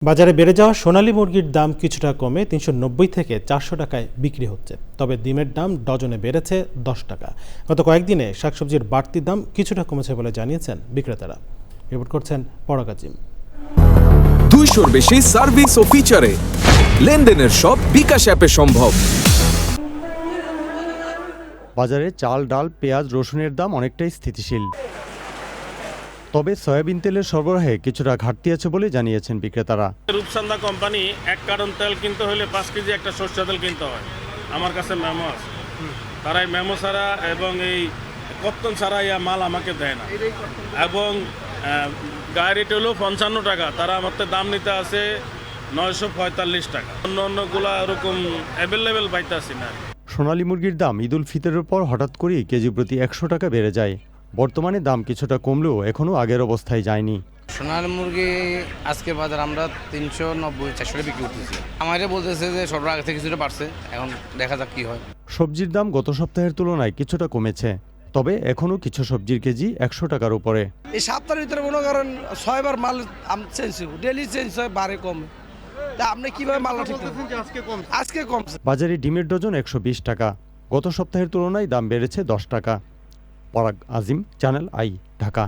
বাজারে বেড়ে যাওয়া সোনালী মুরগির দাম কিছুটা কমে ৩৯০ থেকে ৪০০ টাকায় বিক্রি হচ্ছে। তবে ডিমের দাম ডজনে বেড়েছে ১০ টাকা। গত কয়েকদিনে শাকসবজির বাড়তি দাম কিছুটা কমেছে বলে জানিয়েছেন বিক্রেতারা। রিপোর্ট করছেন পরাগ আজিম। ২০০-র বেশি সার্ভিস ও ফিচারে লেনদেনের সব বিকাশ অ্যাপে সম্ভব। বাজারে চাল, ডাল, পেঁয়াজ, রসুনের দাম অনেকটাই স্থিতিশীল। তবে সয়াবিন তেলের সরবরাহে কিছুটা ঘাটতি আছে বলে জানিয়েছেন বিক্রেতারা। রূপসান্দা কোম্পানি ১ কার্টন তেল কিনতে হলে ৫ কেজি একটা সরষে তেল কিনতে হয়। আমার কাছে মেমো আছে, তারা এই মেমো ছাড়া এবং এই কত্তন ছাড়া ইয়া মাল আমাকে দেয় না। এবং গায়ে রেট হলো ৫৫ টাকা, তারা আমার দাম নিতে আছে ৯৪৫ টাকা। অন্য অন্যগুলা এরকম অ্যাভেলেবেল পাইতেছি না। সোনালী মুরগির দাম ঈদ উল ফিতরের পর হঠাৎ করেই কেজি প্রতি ১০০ টাকা বেড়ে যায়। বর্তমানে দাম কিছুটা কমলেও এখনও আগের অবস্থায় যায়নি। সোনালী মুরগি আজকের বাজার আমরা ৩৯০-৪০০ বিক্রি করতেছি। আমারে বলতেছে যে সরবরাহ আগে থেকে কিছুটা বাড়ছে, এখন দেখা যাক কি হয়। সবজির দাম গত সপ্তাহের তুলনায় কিছুটা কমেছে, তবে এখনও কিছু সবজির কেজি ১০০ টাকার উপরে। এই সপ্তাহের ভিতরে মনে করেন ৬ বার মাল চেঞ্জ হয়, ডেলি চেঞ্জ হয়, বাড়ে কমে। তা আপনি কিভাবে মাল ঠিক আজকে কমছে। বাজারে ডিমের ডজন ১২০ টাকা। গত সপ্তাহের তুলনায় দাম বেড়েছে ১০ টাকা। পরাগ আজিম, চ্যানেল আই, ঢাকা।